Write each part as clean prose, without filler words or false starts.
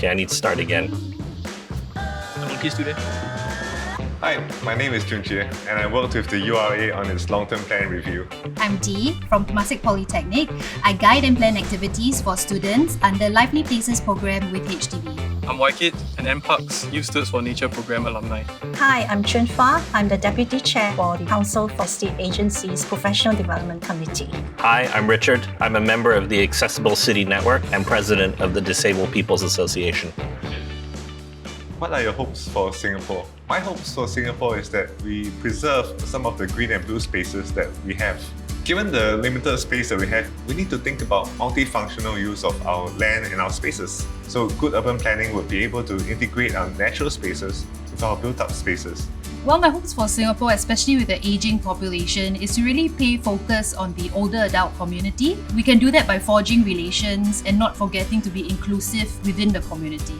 Okay, I need to start again. Okay, student. Hi, my name is Junjie, and I worked with the URA on its long-term plan review. I'm Dee from Temasek Polytechnic. I guide and plan activities for students under Lively Places program with HDB. I'm Waikit, an MParks Youth Stewards for Nature program alumni. Hi, I'm Chun Fa. I'm the Deputy Chair for the Council for State Agencies Professional Development Committee. Hi, I'm Richard. I'm a member of the Accessible City Network and president of the Disabled People's Association. What are your hopes for Singapore? My hopes for Singapore is that we preserve some of the green and blue spaces that we have. Given the limited space that we have, we need to think about multifunctional use of our land and our spaces. So good urban planning would be able to integrate our natural spaces with our built-up spaces. Well, my hopes for Singapore, especially with the aging population, is to really pay focus on the older adult community. We can do that by forging relations and not forgetting to be inclusive within the community.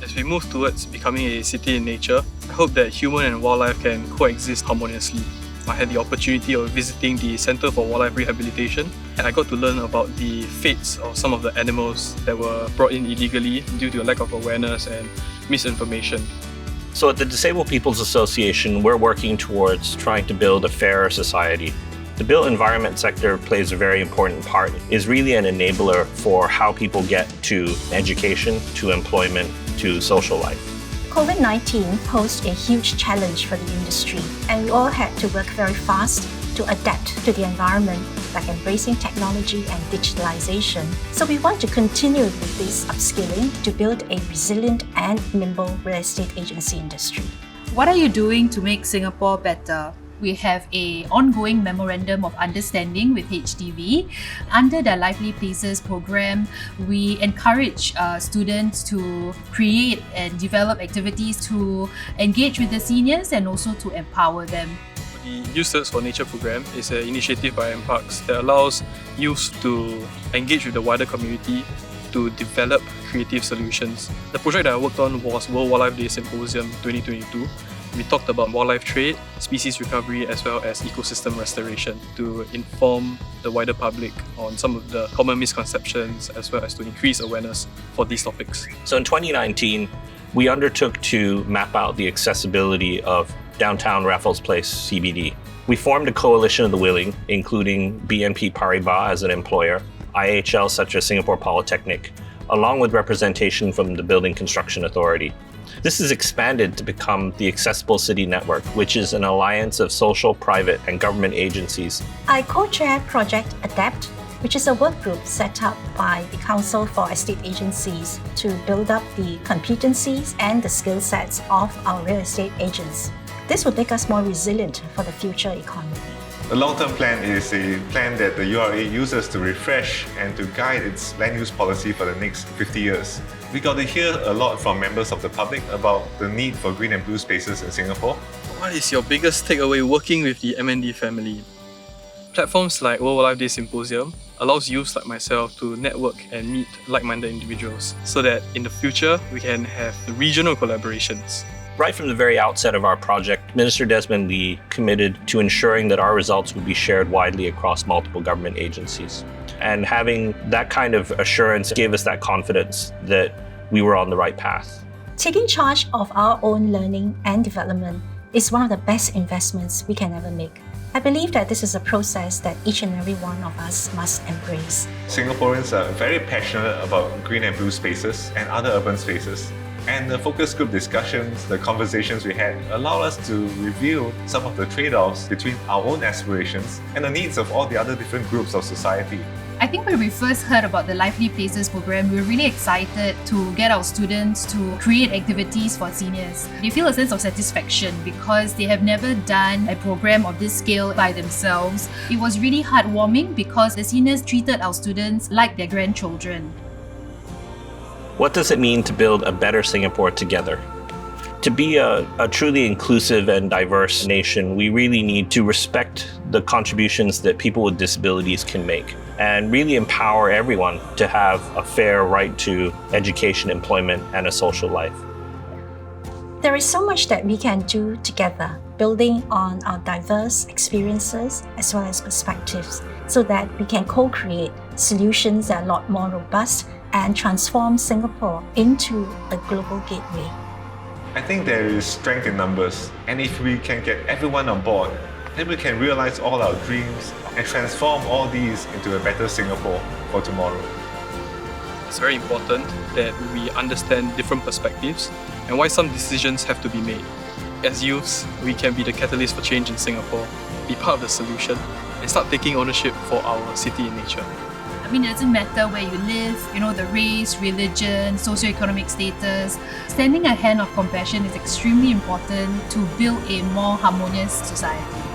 As we move towards becoming a city in nature, I hope that human and wildlife can coexist harmoniously. I had the opportunity of visiting the Centre for Wildlife Rehabilitation, and I got to learn about the fates of some of the animals that were brought in illegally due to a lack of awareness and misinformation. So at the Disabled People's Association, we're working towards trying to build a fairer society. The built environment sector plays a very important part. It is really an enabler for how people get to education, to employment, to social life. COVID-19 posed a huge challenge for the industry, and we all had to work very fast to adapt to the environment, like embracing technology and digitalization. So we want to continue with this upskilling to build a resilient and nimble real estate agency industry. What are you doing to make Singapore better? We have an ongoing memorandum of understanding with HDB. Under the Lively Places program, we encourage students to create and develop activities to engage with the seniors and also to empower them. The Youth Stewards for Nature program is an initiative by MParks that allows youth to engage with the wider community to develop creative solutions. The project that I worked on was World Wildlife Day Symposium 2022. We talked about wildlife trade, species recovery, as well as ecosystem restoration to inform the wider public on some of the common misconceptions as well as to increase awareness for these topics. So in 2019, we undertook to map out the accessibility of downtown Raffles Place CBD. We formed a coalition of the willing, including BNP Paribas as an employer, IHL such as Singapore Polytechnic, along with representation from the Building Construction Authority. This is expanded to become the Accessible City Network, which is an alliance of social, private, and government agencies. I co-chair Project ADAPT, which is a work group set up by the Council for Estate Agencies to build up the competencies and the skill sets of our real estate agents. This would make us more resilient for the future economy. The long-term plan is a plan that the URA uses to refresh and to guide its land use policy for the next 50 years. We got to hear a lot from members of the public about the need for green and blue spaces in Singapore. What is your biggest takeaway working with the MND family? Platforms like World Wildlife Day Symposium allows youths like myself to network and meet like-minded individuals so that in the future we can have regional collaborations. Right from the very outset of our project, Minister Desmond Lee committed to ensuring that our results would be shared widely across multiple government agencies. And having that kind of assurance gave us that confidence that we were on the right path. Taking charge of our own learning and development is one of the best investments we can ever make. I believe that this is a process that each and every one of us must embrace. Singaporeans are very passionate about green and blue spaces and other urban spaces. And the focus group discussions, the conversations we had, allow us to reveal some of the trade-offs between our own aspirations and the needs of all the other different groups of society. I think when we first heard about the Lively Places program, we were really excited to get our students to create activities for seniors. They feel a sense of satisfaction because they have never done a program of this scale by themselves. It was really heartwarming because the seniors treated our students like their grandchildren. What does it mean to build a better Singapore together? To be a truly inclusive and diverse nation, we really need to respect the contributions that people with disabilities can make and really empower everyone to have a fair right to education, employment, and a social life. There is so much that we can do together, building on our diverse experiences as well as perspectives, so that we can co-create solutions that are a lot more robust and transform Singapore into a global gateway. I think there is strength in numbers, and if we can get everyone on board, then we can realize all our dreams and transform all these into a better Singapore for tomorrow. It's very important that we understand different perspectives and why some decisions have to be made. As youths, we can be the catalyst for change in Singapore, be part of the solution, and start taking ownership for our city and nature. I mean, it doesn't matter where you live, the race, religion, socioeconomic status. Standing a hand of compassion is extremely important to build a more harmonious society.